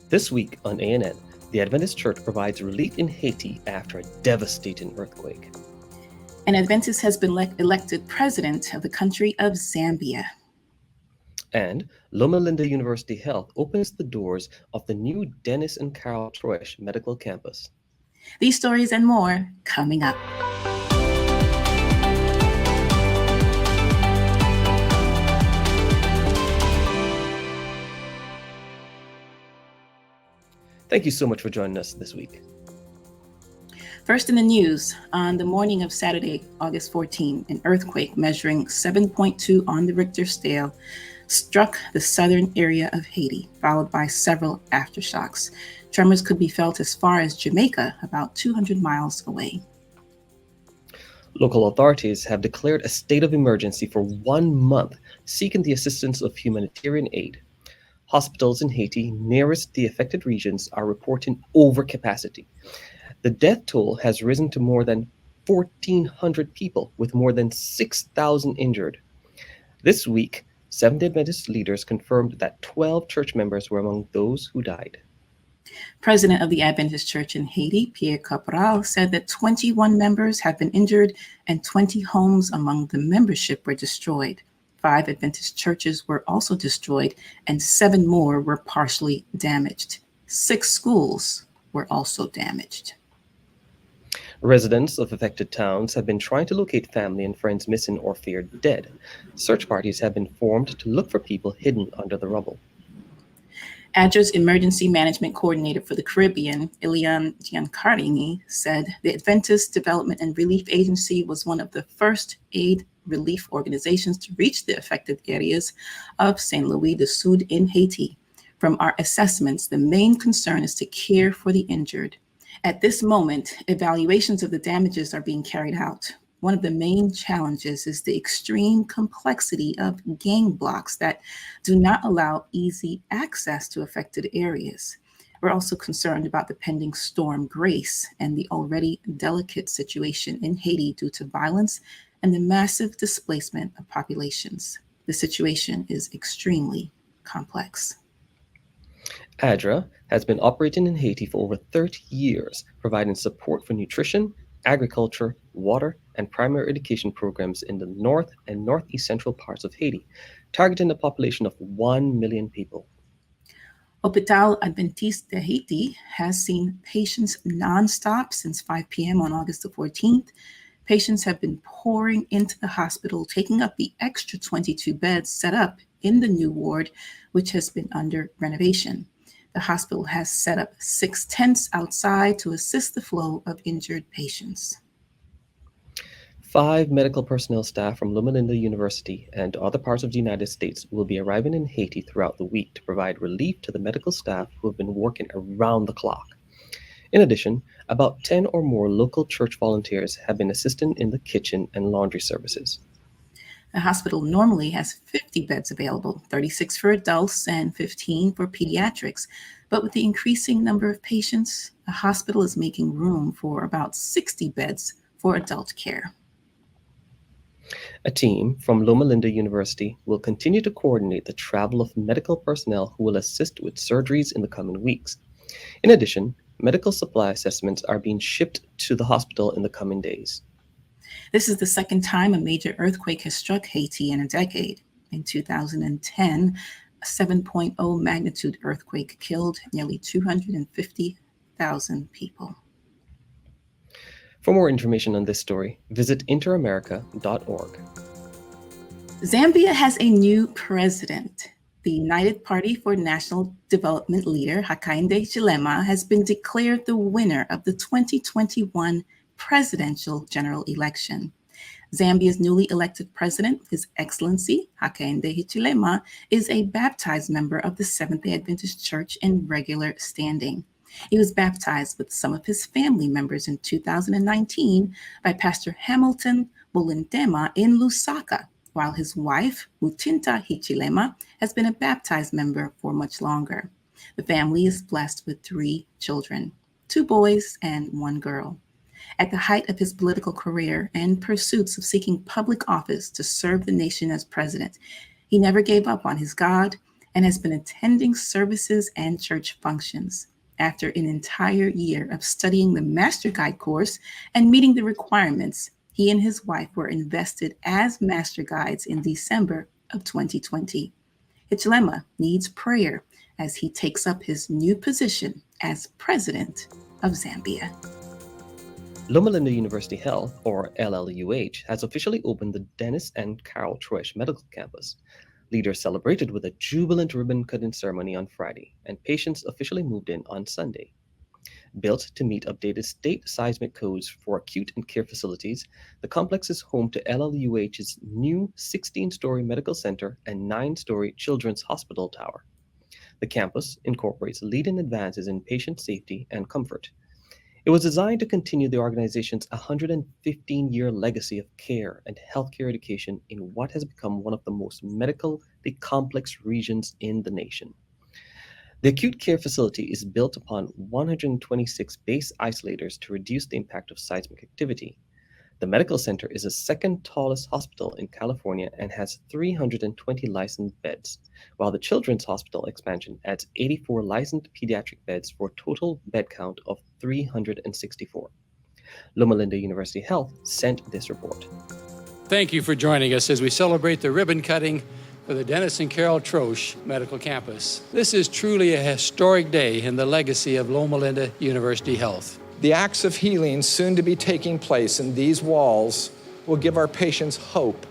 This week on ANN, the Adventist Church provides relief in Haiti after a devastating earthquake. An Adventist has been elected president of the country of Zambia. And Loma Linda University Health opens the doors of the new Dennis and Carol Troesch Medical Campus. These stories and more coming up. Thank you so much for joining us this week. First in the news, on the morning of Saturday, August 14, an earthquake measuring 7.2 on the Richter scale struck the southern area of Haiti, followed by several aftershocks. Tremors could be felt as far as Jamaica, about 200 miles away. Local authorities have declared a state of emergency for 1 month, seeking the assistance of humanitarian aid. Hospitals in Haiti nearest the affected regions are reporting overcapacity. The death toll has risen to more than 1,400 people, with more than 6,000 injured. This week, Seventh-day Adventist leaders confirmed that 12 church members were among those who died. President of the Adventist Church in Haiti, Pierre Caporal, said that 21 members have been injured and 20 homes among the membership were destroyed. 5 Adventist churches were also destroyed and 7 more were partially damaged. 6 schools were also damaged. Residents of affected towns have been trying to locate family and friends missing or feared dead. Search parties have been formed to look for people hidden under the rubble. ADRA's Emergency Management Coordinator for the Caribbean, Ilian Giancarini, said the Adventist Development and Relief Agency was one of the first aid relief organizations to reach the affected areas of Saint Louis du Sud in Haiti. From our assessments, the main concern is to care for the injured. At this moment, evaluations of the damages are being carried out. One of the main challenges is the extreme complexity of gang blocks that do not allow easy access to affected areas. We're also concerned about the pending storm Grace and the already delicate situation in Haiti due to violence and the massive displacement of populations. The situation is extremely complex. ADRA has been operating in Haiti for over 30 years, providing support for nutrition, agriculture, water, and primary education programs in the north and northeast central parts of Haiti, targeting a population of 1 million people. Hospital Adventist de Haiti has seen patients nonstop since 5 p.m. on August the 14th. Patients have been pouring into the hospital, taking up the extra 22 beds set up in the new ward, which has been under renovation. The hospital has set up 6 tents outside to assist the flow of injured patients. 5 medical personnel staff from Loma Linda University and other parts of the United States will be arriving in Haiti throughout the week to provide relief to the medical staff who have been working around the clock. In addition, about 10 or more local church volunteers have been assisting in the kitchen and laundry services. The hospital normally has 50 beds available, 36 for adults and 15 for pediatrics. But with the increasing number of patients, the hospital is making room for about 60 beds for adult care. A team from Loma Linda University will continue to coordinate the travel of medical personnel who will assist with surgeries in the coming weeks. In addition, medical supply assessments are being shipped to the hospital in the coming days. This is the second time a major earthquake has struck Haiti in a decade. In 2010, a 7.0 magnitude earthquake killed nearly 250,000 people. For more information on this story, visit interamerica.org. Zambia has a new president. The United Party for National Development leader, Hakainde Hichilema, has been declared the winner of the 2021 presidential general election. Zambia's newly elected president, His Excellency Hakainde Hichilema, is a baptized member of the Seventh-day Adventist Church in regular standing. He was baptized with some of his family members in 2019 by Pastor Hamilton Bolindema in Lusaka, while his wife, Mutinta Hichilema, has been a baptized member for much longer. The family is blessed with 3 children, 2 boys and 1 girl. At the height of his political career and pursuits of seeking public office to serve the nation as president, he never gave up on his God and has been attending services and church functions. After an entire year of studying the Master Guide course and meeting the requirements, he and his wife were invested as Master Guides in December of 2020. Hichilema needs prayer as he takes up his new position as president of Zambia. Loma Linda University Health, or LLUH, has officially opened the Dennis and Carol Troesch Medical Campus. Leaders celebrated with a jubilant ribbon-cutting ceremony on Friday, and patients officially moved in on Sunday. Built to meet updated state seismic codes for acute and care facilities, the complex is home to LLUH's new 16-story medical center and 9-story children's hospital tower. The campus incorporates leading advances in patient safety and comfort. It was designed to continue the organization's 115-year legacy of care and healthcare education in what has become one of the most medically complex regions in the nation. The acute care facility is built upon 126 base isolators to reduce the impact of seismic activity. The medical center is the second tallest hospital in California and has 320 licensed beds, while the Children's Hospital expansion adds 84 licensed pediatric beds for a total bed count of 364. Loma Linda University Health sent this report. Thank you for joining us as we celebrate the ribbon cutting for the Dennis and Carol Troesch Medical Campus. This is truly a historic day in the legacy of Loma Linda University Health. The acts of healing soon to be taking place in these walls will give our patients hope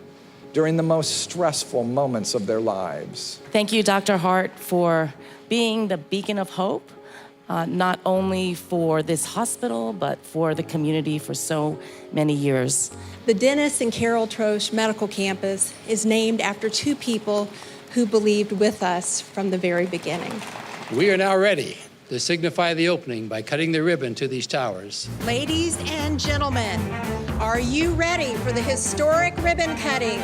during the most stressful moments of their lives. Thank you, Dr. Hart, for being the beacon of hope, not only for this hospital, but for the community for so many years. The Dennis and Carol Troesch Medical Campus is named after two people who believed with us from the very beginning. We are now ready to signify the opening by cutting the ribbon to these towers. Ladies and gentlemen, are you ready for the historic ribbon cutting?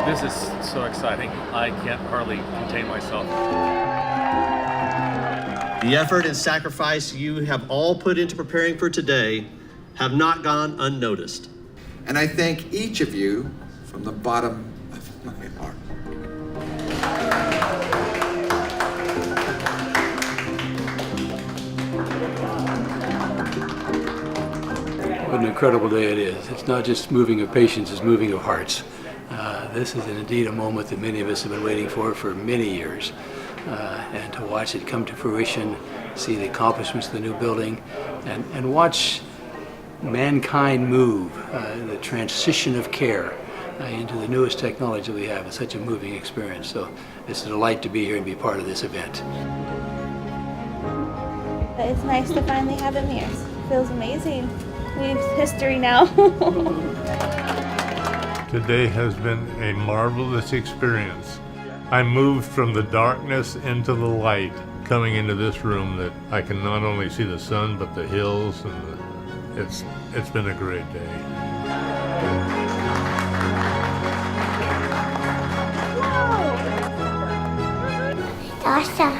This is so exciting. I can't hardly contain myself. The effort and sacrifice you have all put into preparing for today have not gone unnoticed. And I thank each of you from the bottom of my heart. What an incredible day it is. It's not just moving of patients, it's moving of hearts. This is indeed a moment that many of us have been waiting for many years. And to watch it come to fruition, see the accomplishments of the new building, and watch mankind move, the transition of care into the newest technology that we have is such a moving experience. So it's a delight to be here and be part of this event. It's nice to finally have him here. It feels amazing. We have history now. Today has been a marvelous experience. I moved from the darkness into the light, coming into this room that I can not only see the sun, but the hills, and it's been a great day. Awesome.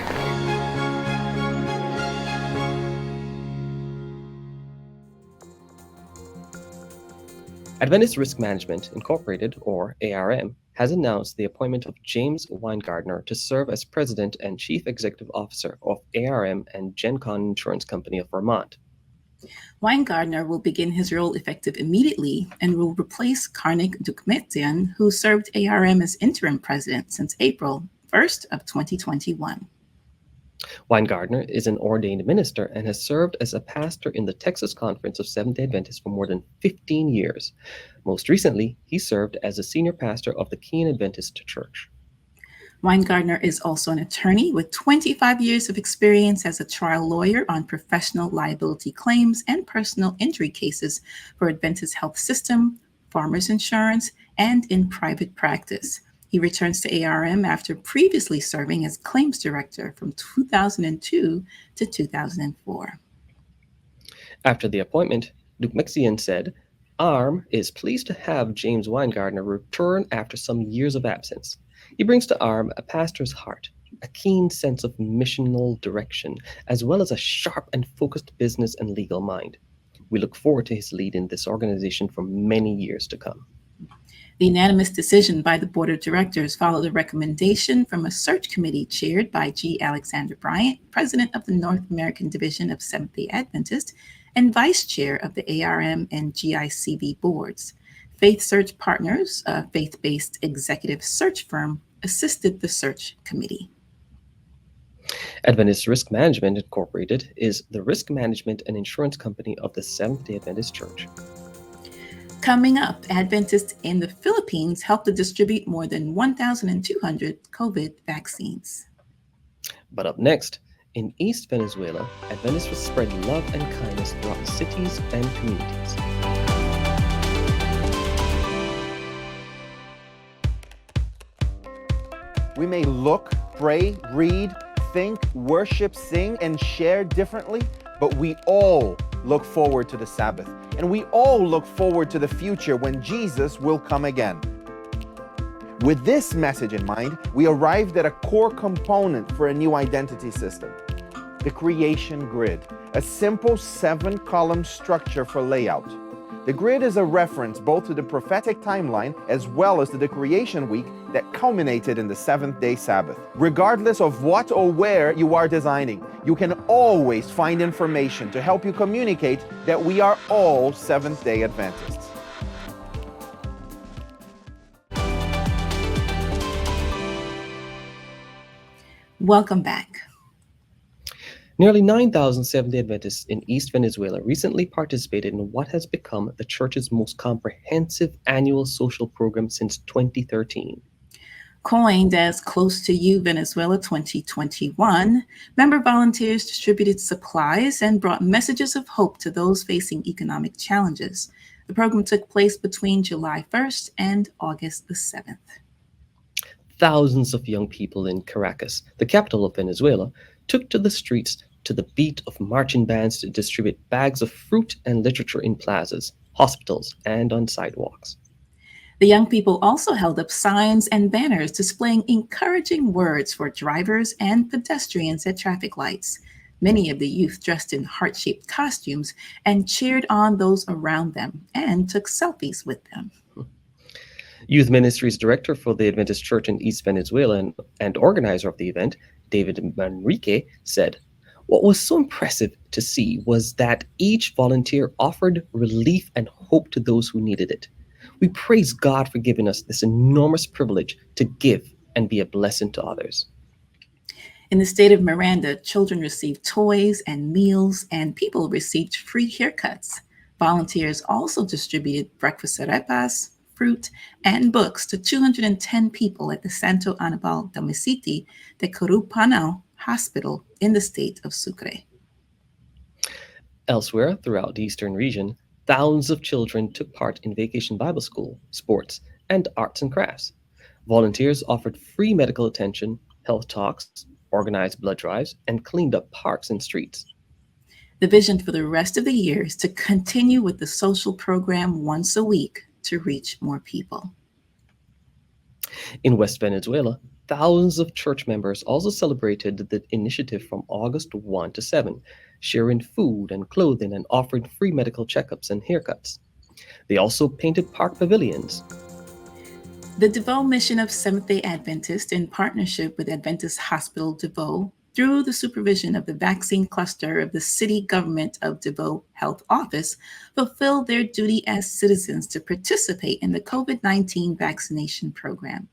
Adventist Risk Management, Incorporated, or ARM, has announced the appointment of James Weingartner to serve as President and Chief Executive Officer of ARM and GenCon Insurance Company of Vermont. Weingartner will begin his role effective immediately and will replace Karnik Dukmetian, who served ARM as interim president since April 1st of 2021. Weingartner is an ordained minister and has served as a pastor in the Texas Conference of Seventh-day Adventists for more than 15 years. Most recently, he served as a senior pastor of the Keene Adventist Church. Weingartner is also an attorney with 25 years of experience as a trial lawyer on professional liability claims and personal injury cases for Adventist Health System, Farmers Insurance, and in private practice. He returns to ARM after previously serving as claims director from 2002 to 2004. After the appointment, Dukmexian said, ARM is pleased to have James Weingartner return after some years of absence. He brings to ARM a pastor's heart, a keen sense of missional direction, as well as a sharp and focused business and legal mind. We look forward to his lead in this organization for many years to come. The unanimous decision by the Board of Directors followed a recommendation from a search committee chaired by G. Alexander Bryant, President of the North American Division of Seventh-day Adventist and Vice Chair of the ARM and GICV boards. Faith Search Partners, a faith-based executive search firm, assisted the search committee. Adventist Risk Management Incorporated is the risk management and insurance company of the Seventh-day Adventist Church. Coming up, Adventists in the Philippines helped to distribute more than 1,200 COVID vaccines. But up next, in East Venezuela, Adventists will spread love and kindness throughout the cities and communities. We may look, pray, read, think, worship, sing, and share differently, but we all look forward to the Sabbath. And we all look forward to the future when Jesus will come again. With this message in mind, we arrived at a core component for a new identity system, the creation grid, a simple 7-column structure for layout. The grid is a reference both to the prophetic timeline as well as to the creation week that culminated in the seventh-day Sabbath. Regardless of what or where you are designing, you can always find information to help you communicate that we are all Seventh-day Adventists. Welcome back. Nearly 9,000 Seventh-day Adventists in East Venezuela recently participated in what has become the church's most comprehensive annual social program since 2013. Coined as Close to You Venezuela 2021, member volunteers distributed supplies and brought messages of hope to those facing economic challenges. The program took place between July 1st and August the 7th. Thousands of young people in Caracas, the capital of Venezuela, took to the streets to the beat of marching bands to distribute bags of fruit and literature in plazas, hospitals, and on sidewalks. The young people also held up signs and banners displaying encouraging words for drivers and pedestrians at traffic lights. Many of the youth dressed in heart-shaped costumes and cheered on those around them and took selfies with them. Youth Ministries Director for the Adventist Church in East Venezuela and organizer of the event, David Manrique, said, "What was so impressive to see was that each volunteer offered relief and hope to those who needed it. We praise God for giving us this enormous privilege to give and be a blessing to others." In the state of Miranda, children received toys and meals, and people received free haircuts. Volunteers also distributed breakfast arepas, fruit, and books to 210 people at the Santo Anibal Domiciti de Carupano Hospital in the state of Sucre. Elsewhere throughout the eastern region, thousands of children took part in Vacation Bible School, sports, and arts and crafts. Volunteers offered free medical attention, health talks, organized blood drives, and cleaned up parks and streets. The vision for the rest of the year is to continue with the social program once a week to reach more people. In West Venezuela, thousands of church members also celebrated the initiative from August 1 to 7, sharing food and clothing and offering free medical checkups and haircuts. They also painted park pavilions. The Davao Mission of Seventh-day Adventists, in partnership with Adventist Hospital Davao, through the supervision of the vaccine cluster of the city government of Davao Health Office, fulfilled their duty as citizens to participate in the COVID-19 vaccination program.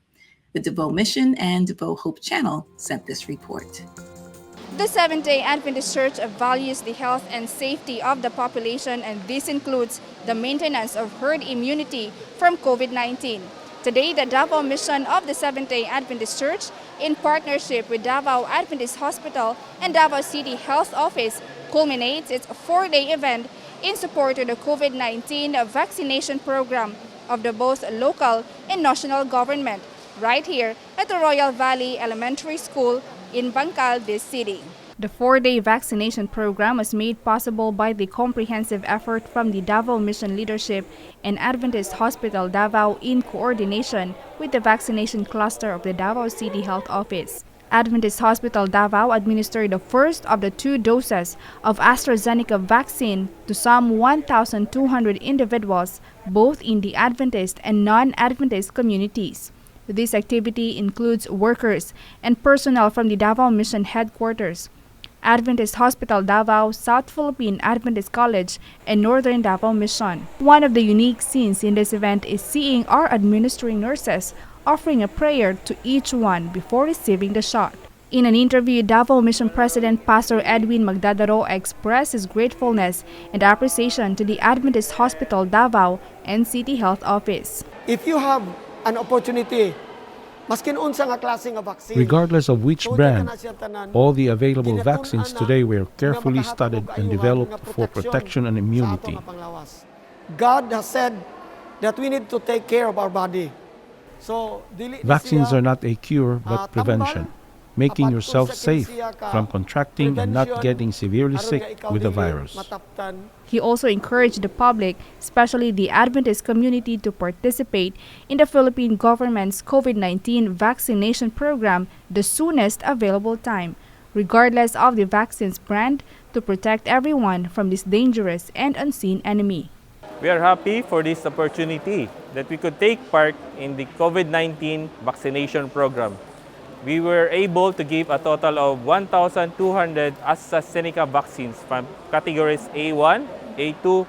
The Davao Mission and Davao Hope Channel sent this report. The Seventh-day Adventist Church values the health and safety of the population, and this includes the maintenance of herd immunity from COVID-19. Today, the Davao Mission of the Seventh-day Adventist Church, in partnership with Davao Adventist Hospital and Davao City Health Office, culminates its 4-day event in support of the COVID-19 vaccination program of the both local and national government, right here at the Royal Valley Elementary School in Bangkal, this city. The 4-day vaccination program was made possible by the comprehensive effort from the Davao Mission leadership and Adventist Hospital Davao in coordination with the vaccination cluster of the Davao City Health Office. Adventist Hospital Davao administered the first of the 2 doses of AstraZeneca vaccine to some 1,200 individuals, both in the Adventist and non-Adventist communities. This activity includes workers and personnel from the Davao Mission headquarters, Adventist Hospital Davao, South Philippine Adventist College, and Northern Davao Mission. One of the unique scenes in this event is seeing our administering nurses offering a prayer to each one before receiving the shot. In an interview, Davao Mission President Pastor Edwin Magdadaro expressed his gratefulness and appreciation to the Adventist Hospital Davao and City Health Office. If you have an opportunity, regardless of which brand, all the available vaccines today were carefully studied and developed for protection and immunity. God has said that we need to take care of our body. Vaccines are not a cure but prevention, making yourself safe from contracting and not getting severely sick with the virus. He also encouraged the public, especially the Adventist community, to participate in the Philippine government's COVID-19 vaccination program the soonest available time, regardless of the vaccine's brand, to protect everyone from this dangerous and unseen enemy. We are happy for this opportunity that we could take part in the COVID-19 vaccination program. We were able to give a total of 1,200 AstraZeneca vaccines from categories A1, A2,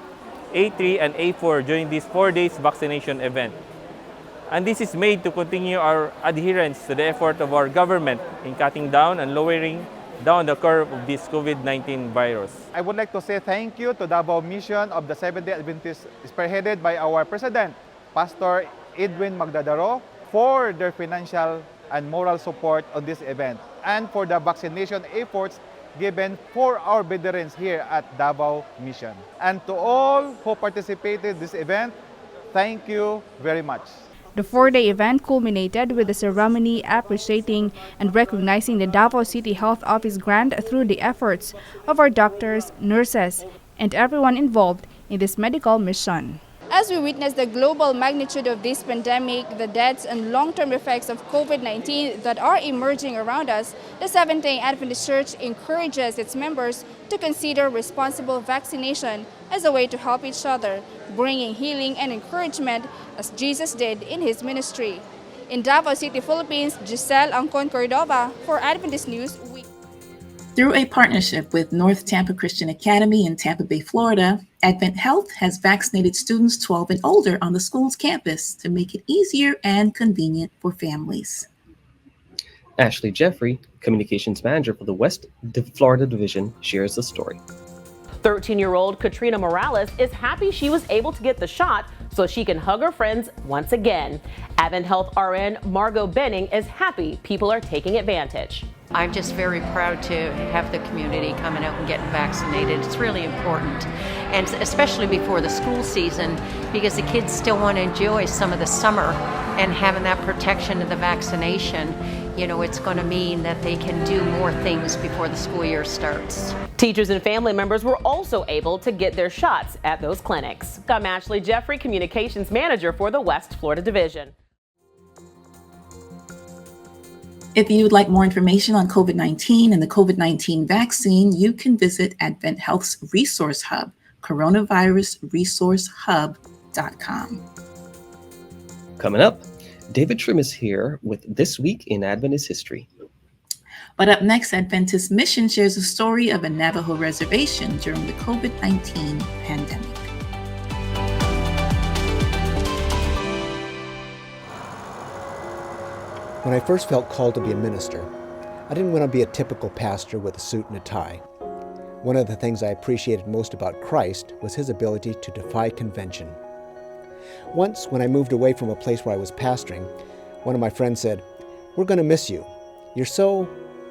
A3, and A4 during this 4 days vaccination event. And this is made to continue our adherence to the effort of our government in cutting down and lowering down the curve of this COVID-19 virus. I would like to say thank you to Davao Mission of the Seventh-day Adventists, spearheaded by our President, Pastor Edwin Magdadaro, for their financial and moral support on this event, and for the vaccination efforts given for our veterans here at Davao Mission. And to all who participated in this event, thank you very much. The 4-day event culminated with a ceremony appreciating and recognizing the Davao City Health Office grant through the efforts of our doctors, nurses, and everyone involved in this medical mission. As we witness the global magnitude of this pandemic, the deaths and long-term effects of COVID-19 that are emerging around us, the Seventh-day Adventist Church encourages its members to consider responsible vaccination as a way to help each other, bringing healing and encouragement as Jesus did in his ministry. In Davao City, Philippines, Giselle Angkon Cordova for Adventist News Week. Through a partnership with North Tampa Christian Academy in Tampa Bay, Florida, Advent Health has vaccinated students 12 and older on the school's campus to make it easier and convenient for families. Ashley Jeffrey, Communications Manager for the West Florida Division, shares the story. 13-year-old Katrina Morales is happy she was able to get the shot so she can hug her friends once again. Advent Health RN Margot Benning is happy people are taking advantage. I'm just very proud to have the community coming out and getting vaccinated. It's really important, and especially before the school season, because the kids still want to enjoy some of the summer, and having that protection of the vaccination, you know, it's going to mean that they can do more things before the school year starts. Teachers and family members were also able to get their shots at those clinics. I'm Ashley Jeffrey, Communications Manager for the West Florida Division. If you would like more information on COVID-19 and the COVID-19 vaccine, you can visit Advent Health's Resource Hub, coronavirusresourcehub.com. Coming up, David Trim is here with This Week in Adventist History. But up next, Adventist Mission shares a story of a Navajo reservation during the COVID-19 pandemic. When I first felt called to be a minister, I didn't want to be a typical pastor with a suit and a tie. One of the things I appreciated most about Christ was his ability to defy convention. Once, when I moved away from a place where I was pastoring, one of my friends said, "We're going to miss you. You're so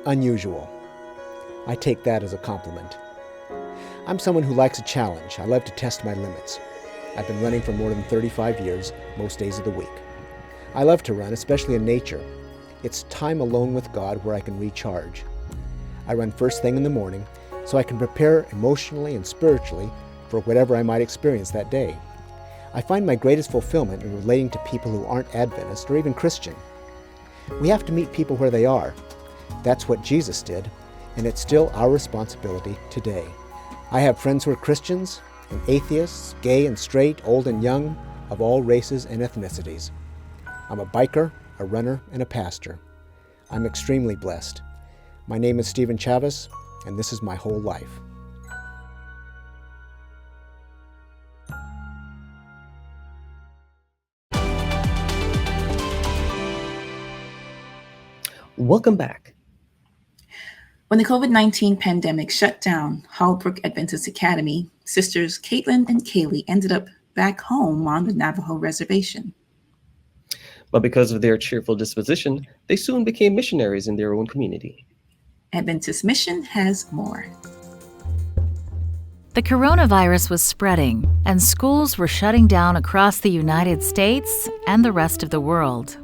unusual." I take that as a compliment. I'm someone who likes a challenge. I love to test my limits. I've been running for more than 35 years, most days of the week. I love to run, especially in nature. It's time alone with God where I can recharge. I run first thing in the morning so I can prepare emotionally and spiritually for whatever I might experience that day. I find my greatest fulfillment in relating to people who aren't Adventist or even Christian. We have to meet people where they are. That's what Jesus did, and it's still our responsibility today. I have friends who are Christians and atheists, gay and straight, old and young, of all races and ethnicities. I'm a biker, a runner, and a pastor. I'm extremely blessed. My name is Stephen Chavez, and this is my whole life. Welcome back. When the COVID-19 pandemic shut down Holbrook Adventist Academy, sisters Caitlin and Kaylee ended up back home on the Navajo reservation. But because of their cheerful disposition, they soon became missionaries in their own community. Adventist Mission has more. The coronavirus was spreading, and schools were shutting down across the United States and the rest of the world.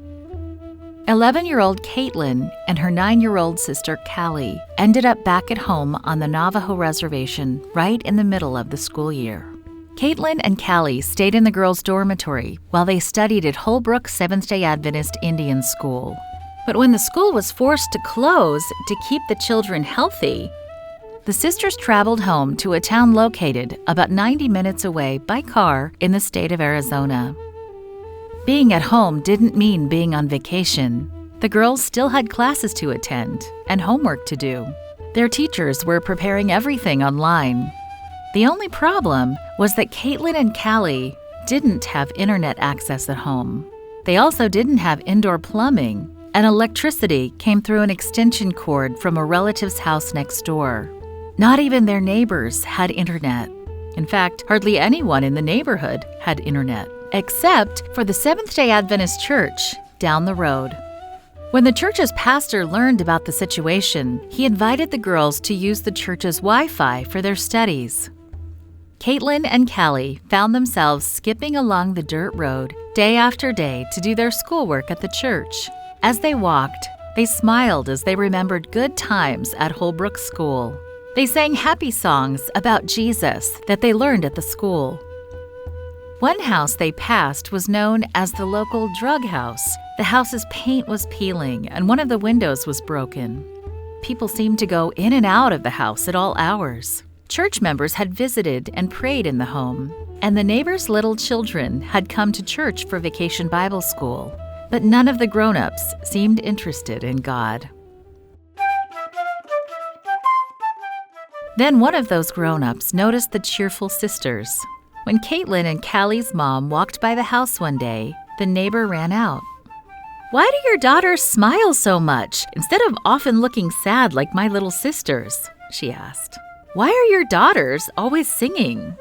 11-year-old Caitlin and her 9-year-old sister Callie ended up back at home on the Navajo reservation right in the middle of the school year. Caitlin and Callie stayed in the girls' dormitory while they studied at Holbrook Seventh-day Adventist Indian School. But when the school was forced to close to keep the children healthy, the sisters traveled home to a town located about 90 minutes away by car in the state of Arizona. Being at home didn't mean being on vacation. The girls still had classes to attend and homework to do. Their teachers were preparing everything online. The only problem was that Caitlin and Callie didn't have internet access at home. They also didn't have indoor plumbing, and electricity came through an extension cord from a relative's house next door. Not even their neighbors had internet. In fact, hardly anyone in the neighborhood had internet, except for the Seventh-day Adventist Church down the road. When the church's pastor learned about the situation, he invited the girls to use the church's Wi-Fi for their studies. Caitlin and Callie found themselves skipping along the dirt road day after day to do their schoolwork at the church. As they walked, they smiled as they remembered good times at Holbrook School. They sang happy songs about Jesus that they learned at the school. One house they passed was known as the local drug house. The house's paint was peeling and one of the windows was broken. People seemed to go in and out of the house at all hours. Church members had visited and prayed in the home, and the neighbors' little children had come to church for vacation Bible school, but none of the grown-ups seemed interested in God. Then one of those grown-ups noticed the cheerful sisters. When Caitlin and Callie's mom walked by the house one day, the neighbor ran out. "Why do your daughters smile so much, instead of often looking sad like my little sisters?" she asked. "Why are your daughters always singing?"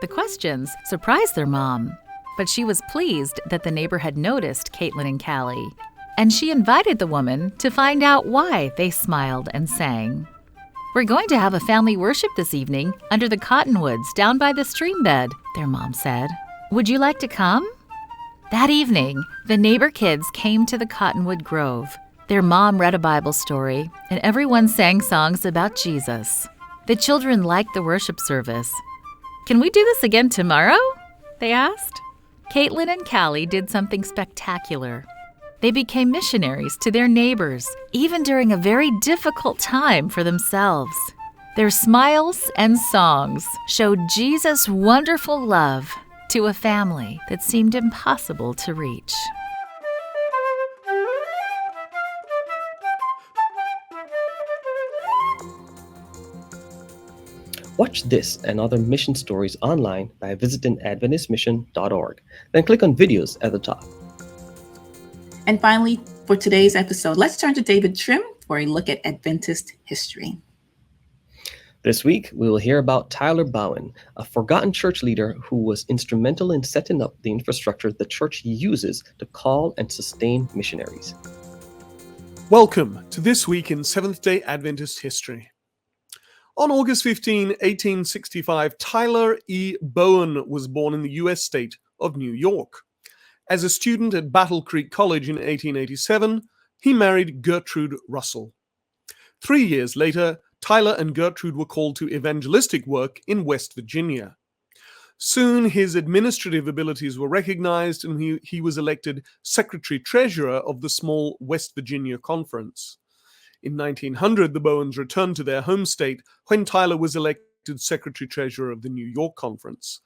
The questions surprised their mom, but she was pleased that the neighbor had noticed Caitlin and Callie, and she invited the woman to find out why they smiled and sang. "We're going to have a family worship this evening under the cottonwoods down by the stream bed," their mom said. "Would you like to come?" That evening, the neighbor kids came to the Cottonwood Grove. Their mom read a Bible story, and everyone sang songs about Jesus. The children liked the worship service. "Can we do this again tomorrow?" they asked. Caitlin and Callie did something spectacular. They became missionaries to their neighbors, even during a very difficult time for themselves. Their smiles and songs showed Jesus' wonderful love to a family that seemed impossible to reach. Watch this and other mission stories online by visiting AdventistMission.org. Then click on videos at the top. And finally, for today's episode, let's turn to David Trim for a look at Adventist history. This week, we will hear about Tyler Bowen, a forgotten church leader who was instrumental in setting up the infrastructure the church uses to call and sustain missionaries. Welcome to This Week in Seventh-day Adventist History. On August 15, 1865, Tyler E. Bowen was born in the U.S. state of New York. As a student at Battle Creek College in 1887, he married Gertrude Russell. 3 years later, Tyler and Gertrude were called to evangelistic work in West Virginia. Soon, his administrative abilities were recognized, and he was elected Secretary-Treasurer of the small West Virginia Conference. In 1900, the Bowens returned to their home state when Tyler was elected Secretary-Treasurer of the New York Conference.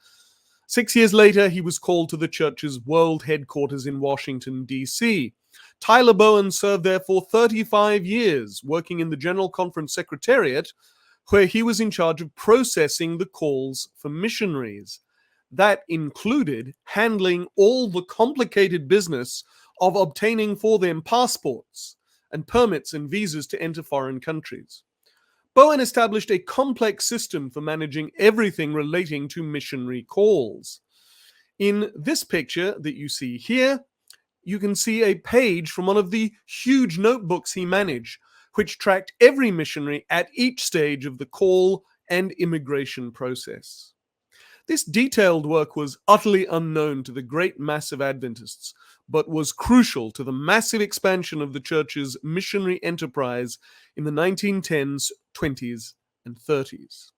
6 years later, he was called to the church's world headquarters in Washington, D.C. Tyler Bowen served there for 35 years, working in the General Conference Secretariat, where he was in charge of processing the calls for missionaries. That included handling all the complicated business of obtaining for them passports and permits and visas to enter foreign countries. Bowen established a complex system for managing everything relating to missionary calls. In this picture that you see here, you can see a page from one of the huge notebooks he managed, which tracked every missionary at each stage of the call and immigration process. This detailed work was utterly unknown to the great mass of Adventists, but was crucial to the massive expansion of the church's missionary enterprise in the 1910s, 20s, and 30s.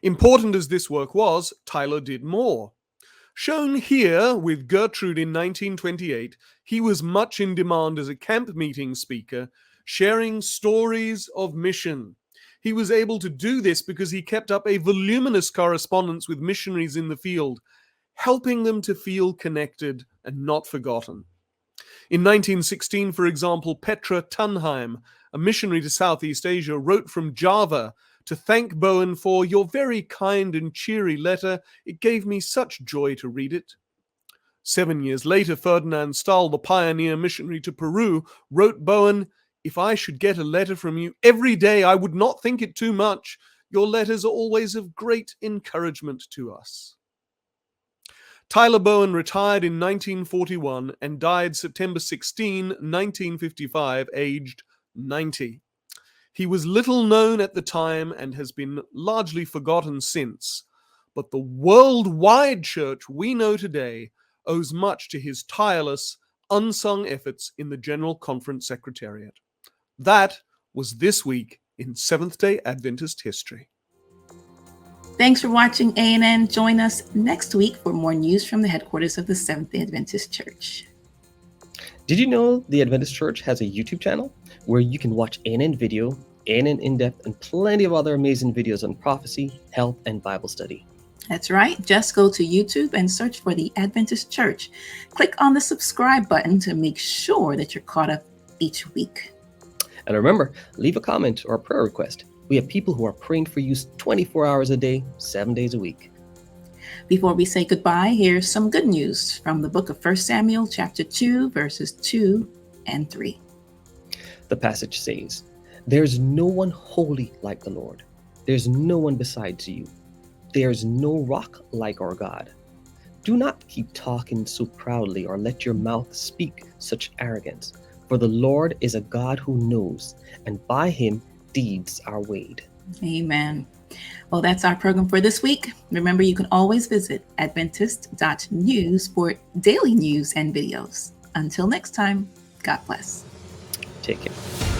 Important as this work was, Tyler did more. Shown here with Gertrude in 1928, he was much in demand as a camp meeting speaker, sharing stories of mission. He was able to do this because he kept up a voluminous correspondence with missionaries in the field, helping them to feel connected and not forgotten. In 1916, for example, Petra Tunheim, a missionary to Southeast Asia, wrote from Java to thank Bowen for "your very kind and cheery letter. It gave me such joy to read it." 7 years later, Ferdinand Stahl, the pioneer missionary to Peru, wrote Bowen, "If I should get a letter from you every day, I would not think it too much. Your letters are always of great encouragement to us." Tyler Bowen retired in 1941 and died September 16, 1955, aged 90. He was little known at the time and has been largely forgotten since, but the worldwide church we know today owes much to his tireless, unsung efforts in the General Conference Secretariat. That was this week in Seventh-day Adventist history. Thanks for watching ANN. Join us next week for more news from the headquarters of the Seventh-day Adventist Church. Did you know the Adventist Church has a YouTube channel where you can watch ANN video, ANN in-depth, and plenty of other amazing videos on prophecy, health, and Bible study? That's right. Just go to YouTube and search for the Adventist Church. Click on the subscribe button to make sure that you're caught up each week. And remember, leave a comment or a prayer request. We have people who are praying for you 24 hours a day, 7 days a week. Before we say goodbye, here's some good news from the book of 1 Samuel chapter 2, verses 2 and 3. The passage says, "There's no one holy like the Lord. There's no one besides you. There's no rock like our God. Do not keep talking so proudly or let your mouth speak such arrogance. For the Lord is a God who knows, and by him deeds are weighed." Amen. Well, that's our program for this week. Remember, you can always visit Adventist.news for daily news and videos. Until next time, God bless. Take care.